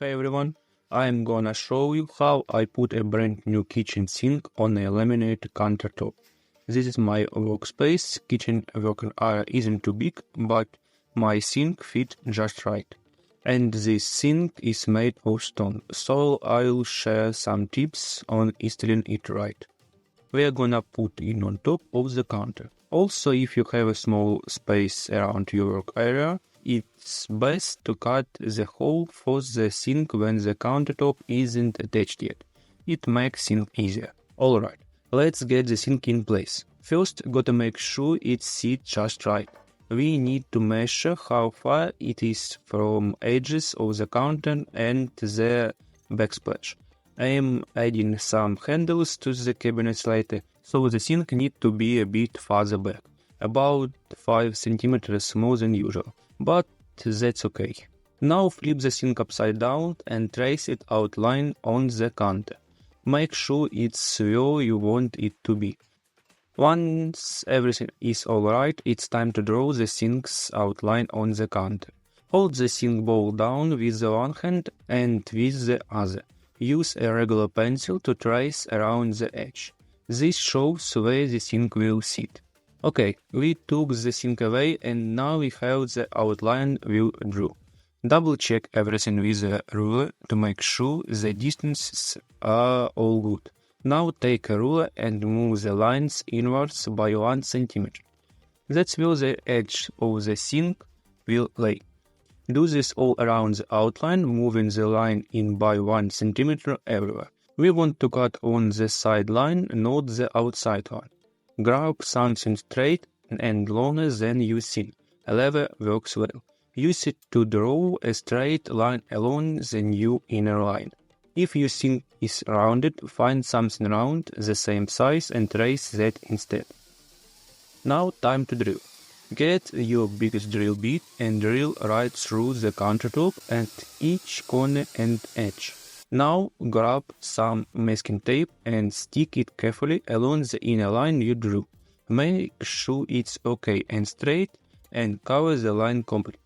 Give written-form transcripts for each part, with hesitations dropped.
Hey everyone, I'm gonna show you how I put a brand new kitchen sink on a laminated countertop. This is my workspace. Kitchen working area isn't too big, but my sink fits just right. And this sink is made of stone, so I'll share some tips on installing it right. We're gonna put it on top of the counter. Also, if you have a small space around your work area, it's best to cut the hole for the sink when the countertop isn't attached yet. It makes things easier. Alright, let's get the sink in place. First, gotta make sure it sits just right. We need to measure how far it is from edges of the counter and the backsplash. I am adding some handles to the cabinets later, so the sink needs to be a bit farther back, about 5 cm more than usual, but that's okay. Now flip the sink upside down and trace its outline on the counter. Make sure it's where you want it to be. Once everything is alright, it's time to draw the sink's outline on the counter. Hold the sink bowl down with the one hand and with the other. Use a regular pencil to trace around the edge. This shows where the sink will sit. Okay, we took the sink away and now we have the outline we drew. Double check everything with a ruler to make sure the distances are all good. Now take a ruler and move the lines inwards by 1 cm. That's where the edge of the sink will lay. Do this all around the outline, moving the line in by 1 cm everywhere. We want to cut on the side line, not the outside one. Grab something straight and longer than you think. A lever works well. Use it to draw a straight line along the new inner line. If your sink is rounded, find something round the same size and trace that instead. Now time to drill. Get your biggest drill bit and drill right through the countertop at each corner and edge. Now grab some masking tape and stick it carefully along the inner line you drew. Make sure it's okay and straight and cover the line completely.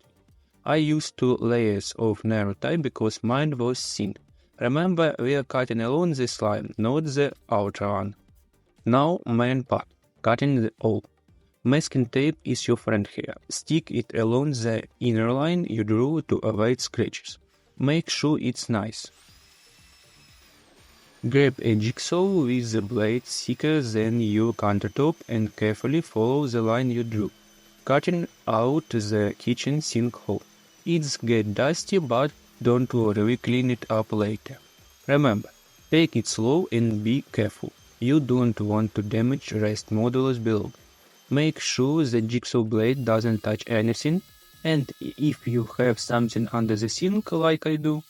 I used 2 layers of narrow tape because mine was thin. Remember, we are cutting along this line, not the outer one. Now main part, cutting the hole. Masking tape is your friend here. Stick it along the inner line you drew to avoid scratches. Make sure it's nice. Grab a jigsaw with the blade thicker than your countertop and carefully follow the line you drew, cutting out the kitchen sink hole. It's get dusty, but don't worry, we clean it up later. Remember, take it slow and be careful. You don't want to damage rest modulus below. Make sure the jigsaw blade doesn't touch anything, and if you have something under the sink like I do,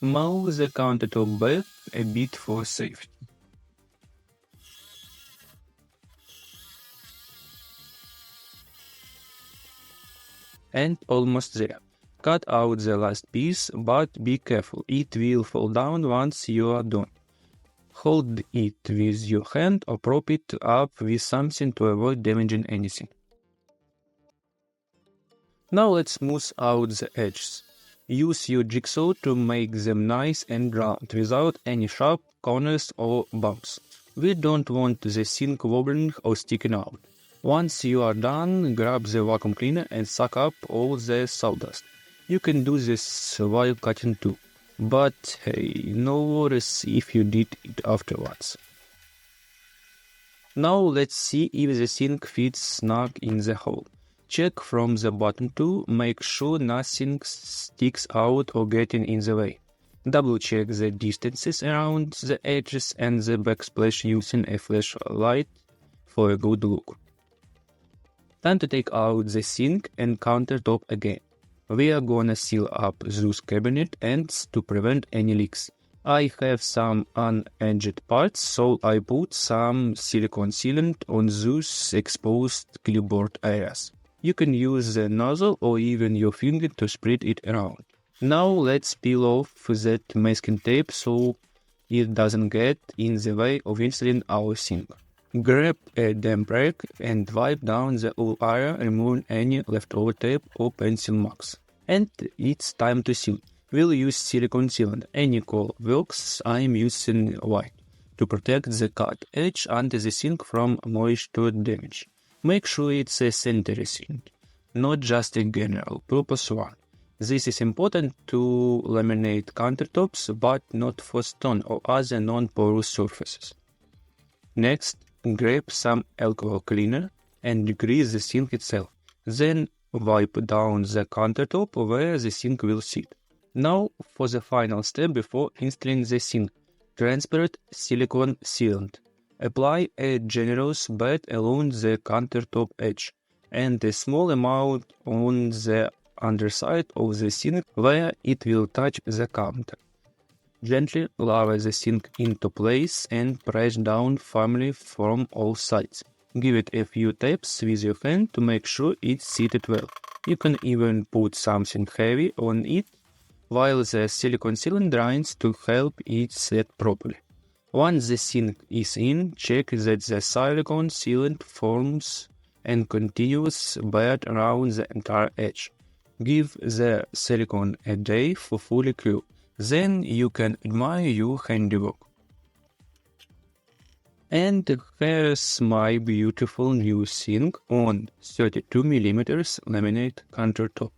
move the countertop back a bit for safety. And almost there. Cut out the last piece, but be careful, it will fall down once you are done. Hold it with your hand or prop it up with something to avoid damaging anything. Now let's smooth out the edges. Use your jigsaw to make them nice and round, without any sharp corners or bumps. We don't want the sink wobbling or sticking out. Once you are done, grab the vacuum cleaner and suck up all the sawdust. You can do this while cutting too, but hey, no worries if you did it afterwards. Now let's see if the sink fits snug in the hole. Check from the bottom to make sure nothing sticks out or getting in the way. Double check the distances around the edges and the backsplash using a flashlight for a good look. Time to take out the sink and countertop again. We are gonna seal up those cabinet ends to prevent any leaks. I have some unedged parts, so I put some silicone sealant on those exposed clipboard areas. You can use the nozzle or even your finger to spread it around. Now let's peel off that masking tape so it doesn't get in the way of installing our sink. Grab a damp rag and wipe down the whole area, removing any leftover tape or pencil marks. And it's time to seal. We'll use silicone sealant. Any color works. I'm using white to protect the cut edge under the sink from moisture damage. Make sure it's a sanitary sink, not just a general purpose one. This is important to laminate countertops, but not for stone or other non-porous surfaces. Next, grab some alcohol cleaner and grease the sink itself. Then wipe down the countertop where the sink will sit. Now for the final step before installing the sink. Transparent silicone sealant. Apply a generous bit along the countertop edge and a small amount on the underside of the sink where it will touch the counter. Gently lower the sink into place and press down firmly from all sides. Give it a few taps with your hand to make sure it's seated well. You can even put something heavy on it while the silicone sealant dries to help it set properly. Once the sink is in, check that the silicone sealant forms a continuous bed around the entire edge. Give the silicone a day for fully cure. Then you can admire your handiwork. And here's my beautiful new sink on 32mm laminate countertop.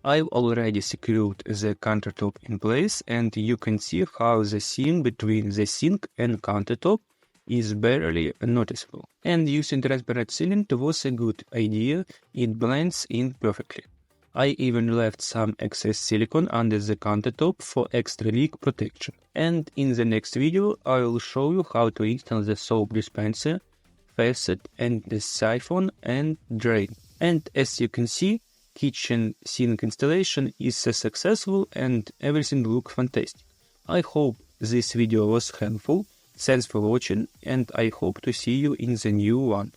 I've already secured the countertop in place, and you can see how the seam between the sink and countertop is barely noticeable. And using transparent sealant was a good idea, it blends in perfectly. I even left some excess silicone under the countertop for extra leak protection. And in the next video, I will show you how to install the soap dispenser, faucet, and the siphon and drain. And as you can see, kitchen sink installation is successful and everything looks fantastic. I hope this video was helpful. Thanks for watching, and I hope to see you in the new one.